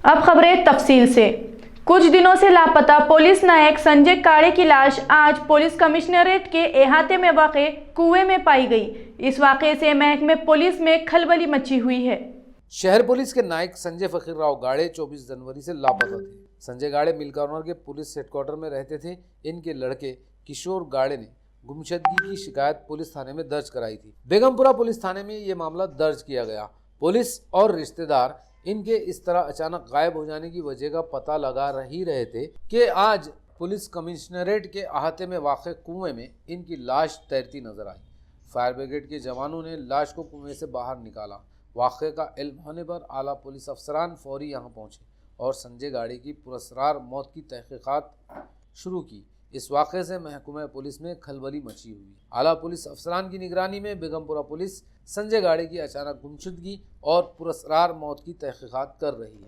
अब खबरें तफसील से। कुछ दिनों से लापता पुलिस नायक संजय काड़े की लाश आज पुलिस कमिश्नरेट के अहाते में वाक़े कुएं में पाई गई। इस वाक़े से महकमे पुलिस में खलबली मची हुई है। शहर पुलिस के नायक संजय फकीरराव गाड़े 24 जनवरी से लापता थे। संजय गाड़े मिल कॉर्नर के पुलिस हेडक्वार्टर में रहते थे। इनके लड़के किशोर गाड़े ने गुमशुदगी की शिकायत पुलिस थाने में दर्ज कराई थी। बेगमपुरा पुलिस थाने में ये मामला दर्ज किया गया। पुलिस और रिश्तेदार इनके इस तरह अचानक गायब हो जाने की वजह का पता लगा ही रहे थे कि आज पुलिस कमिश्नरेट के अहाते में वाक़े कुएं में इनकी लाश तैरती नजर आई। फायर ब्रिगेड के जवानों ने लाश को कुएं से बाहर निकाला। वाक़े का इल्म होने पर आला पुलिस अफसरान फौरी यहां पहुंचे और संजय गाड़े की पुरस्कार मौत की तहकीकात शुरू की। इस वाक़े से महकमा पुलिस में खलबली मची हुई। आला पुलिस अफसरान की निगरानी में बेगमपुरा पुलिस संजय गाड़े की अचानक गुमशुदगी और पुरस्कार मौत की तहकीकात कर रही है।